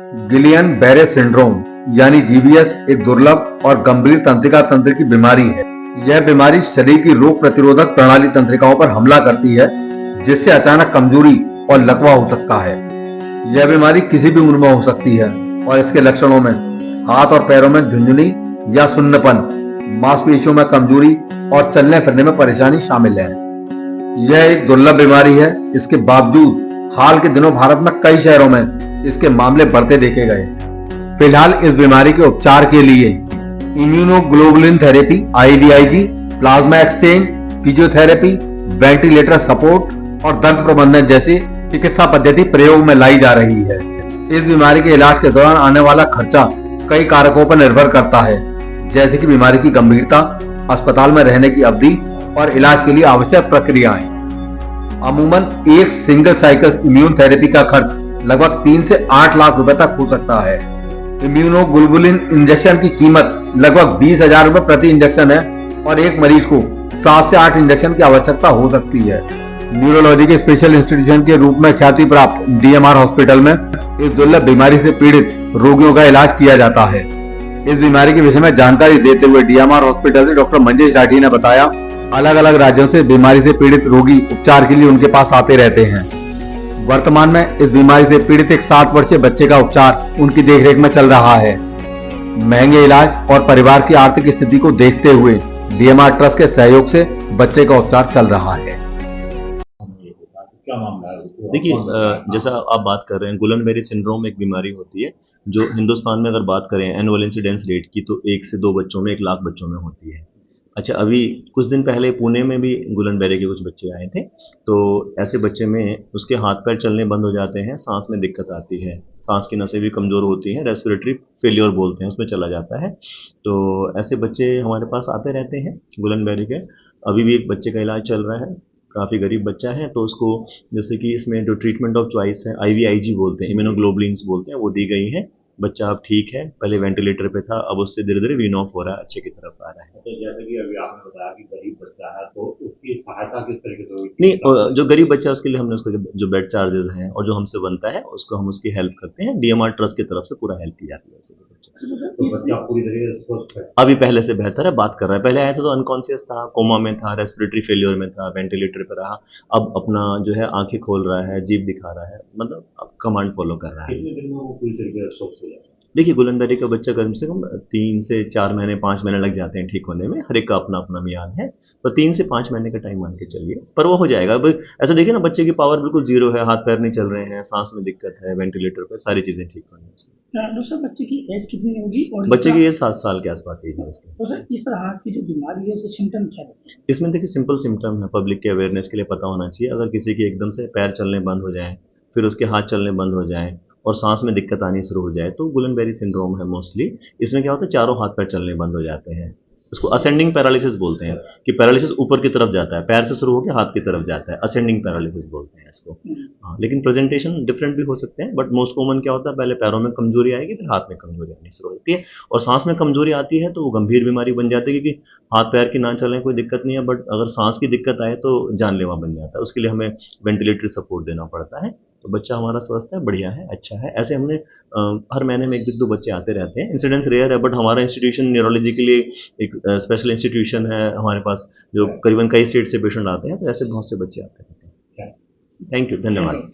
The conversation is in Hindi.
गिलियन बैरे सिंड्रोम यानी जीबीएस एक दुर्लभ और गंभीर तंत्रिका तंत्र की बीमारी है। यह बीमारी शरीर की रोग प्रतिरोधक प्रणाली तंत्रिकाओं पर हमला करती है, जिससे अचानक कमजोरी और लकवा हो सकता है। यह बीमारी किसी भी उम्र में हो सकती है और इसके लक्षणों में हाथ और पैरों में झुंझुनी या सुन्नपन, मांसपेशियों में कमजोरी और चलने फिरने में परेशानी शामिल है। यह एक दुर्लभ बीमारी है। इसके बावजूद हाल के दिनों भारत में कई शहरों में इसके मामले बढ़ते देखे गए। फिलहाल इस बीमारी के उपचार के लिए immunoglobulin therapy IVIG, plasma exchange, physiotherapy, ventilator support और दंत प्रबंधन जैसी चिकित्सा पद्धति प्रयोग में लाई जा रही है। इस बीमारी के इलाज के दौरान आने वाला खर्चा कई कारकों पर निर्भर करता है, जैसे कि बीमारी की गंभीरता, अस्पताल में रहने की अवधि और इलाज के लिए आवश्यक प्रक्रियाएं। अमूमन एक सिंगल साइकिल इम्यून थेरेपी का खर्च लगभग 3 से 8 लाख रुपए तक हो सकता है। इम्यूनोग्लोबुलिन इंजेक्शन की कीमत लगभग 20,000 रुपए प्रति इंजेक्शन है और एक मरीज को 7 से 8 इंजेक्शन की आवश्यकता हो सकती है। न्यूरोलॉजी के स्पेशल इंस्टीट्यूशन के रूप में ख्याति प्राप्त DMR हॉस्पिटल में इस दुर्लभ बीमारी से पीड़ित रोगियों का इलाज किया जाता है। इस बीमारी के विषय में जानकारी देते हुए DMR हॉस्पिटल से डॉक्टर मंजेश राठी ने बताया, अलग अलग राज्यों से बीमारी से पीड़ित रोगी उपचार के लिए उनके पास आते रहते हैं। वर्तमान में इस बीमारी से पीड़ित एक 7 वर्षीय बच्चे का उपचार उनकी देखरेख में चल रहा है। महंगे इलाज और परिवार की आर्थिक स्थिति को देखते हुए DMR ट्रस्ट के सहयोग से बच्चे का उपचार चल रहा है। क्या मामला है? देखिए, जैसा आप बात कर रहे हैं, गुलन-बेरी सिंड्रोम एक बीमारी होती है जो हिंदुस्तान में अगर बात करें एनुअल इंसिडेंस रेट की तो 1 से 2 बच्चों में 1 लाख बच्चों में होती है। अच्छा, अभी कुछ दिन पहले पुणे में भी गुलन-बेरी के कुछ बच्चे आए थे, तो ऐसे बच्चे में उसके हाथ पैर चलने बंद हो जाते हैं, सांस में दिक्कत आती है, सांस की नसें भी कमज़ोर होती हैं, रेस्पिरेटरी फेलियर बोलते हैं, उसमें चला जाता है। तो ऐसे बच्चे हमारे पास आते रहते हैं गुलन-बेरी के। अभी भी एक बच्चे का इलाज चल रहा है, काफ़ी गरीब बच्चा है, तो उसको जैसे कि इसमें जो ट्रीटमेंट ऑफ चॉइस है IVIG बोलते हैं, इम्यूनोग्लोबुलिन्स बोलते हैं, वो दी गई है। बच्चा अब ठीक है, पहले वेंटिलेटर पे था, अब उससे धीरे-धीरे वीन ऑफ हो रहा है, अच्छे की तरफ आ रहा है। तो जैसे कि अभी आपने बताया कि गरीब बच्चा है, तो उसकी सहायता किस तरीके से होगी? नहीं, जो गरीब बच्चा है उसके लिए हमने उसको जो बेड चार्जेस हैं और जो हमसे बनता है उसको हम उसकी हेल्प करते हैं। DMR ट्रस्ट की तरफ से पूरा हेल्प की जाती है उसे बच्चे। तो बच्चा पूरी तरीके से स्वस्थ है? अभी पहले से बेहतर है, बात कर रहा है। पहले आया था तो अनकॉन्शियस था, कोमा में था, रेस्पिरेटरी फेलियर में था, वेंटिलेटर पे रहा। अब अपना जो है आंखें खोल रहा है, जीभ दिखा रहा है, मतलब अब कमांड फॉलो कर रहा है। कितने दिन में वो पूरी तरीके से स्वस्थ हो जाता है? देखिए, गुलन-बेरी का बच्चा कम से कम 3 से 4 महीने 5 महीने लग जाते हैं ठीक होने में, हर एक का अपना अपना मियाद है, तो 3 से 5 महीने का टाइम मान के चलिए, पर वो हो जाएगा। अब ऐसा देखिए ना, बच्चे की पावर बिल्कुल जीरो है, हाथ पैर नहीं चल रहे हैं, सांस में दिक्कत है, वेंटिलेटर पे, सारी चीज़ें ठीक होनी चाहिए। डॉक्टर साहब, बच्चे की एज कितनी होगी? और बच्चे की एज 7 साल के आसपास एज है उसकी। तो सर, इस तरह की जो बीमारी है उसके सिम्टम क्या है? इसमें देखिए सिंपल सिम्टम है, पब्लिक के अवेयरनेस के लिए पता होना चाहिए। अगर किसी के एकदम से पैर चलने बंद हो जाए, फिर उसके हाथ चलने बंद हो जाए और सांस में दिक्कत आनी शुरू हो जाए, तो गुलन-बेरी सिंड्रोम है मोस्टली। इसमें क्या होता है, चारों हाथ पैर चलने बंद हो जाते हैं। उसको असेंडिंग पैरालिसिस बोलते हैं कि पैरालिसिस ऊपर की तरफ जाता है, पैर से शुरू होकर हाथ की तरफ जाता है, असेंडिंग पैरालिसिस बोलते हैं इसको। हाँ, लेकिन प्रेजेंटेशन डिफरेंट भी हो सकते हैं, बट मोस्ट कॉमन क्या होता है, पहले पैरों में कमजोरी आएगी, फिर हाथ में कमजोरी आनी शुरू होती है। और सांस में कमजोरी आती है तो वो गंभीर बीमारी बन जाती है, क्योंकि हाथ पैर की ना चलें कोई दिक्कत नहीं है, बट अगर सांस की दिक्कत आए तो जानलेवा बन जाता है। उसके लिए हमें वेंटिलेटरी सपोर्ट देना पड़ता है। तो बच्चा हमारा स्वस्थ है, बढ़िया है, अच्छा है। ऐसे हमने हर महीने में 1-2 बच्चे आते रहते हैं। इंसिडेंस रेयर है, बट हमारा इंस्टीट्यूशन न्यूरोलॉजी के लिए एक स्पेशल इंस्टीट्यूशन है हमारे पास, जो करीबन कई स्टेट से पेशेंट आते हैं, तो ऐसे बहुत से बच्चे आते रहते हैं। थैंक यू, धन्यवाद।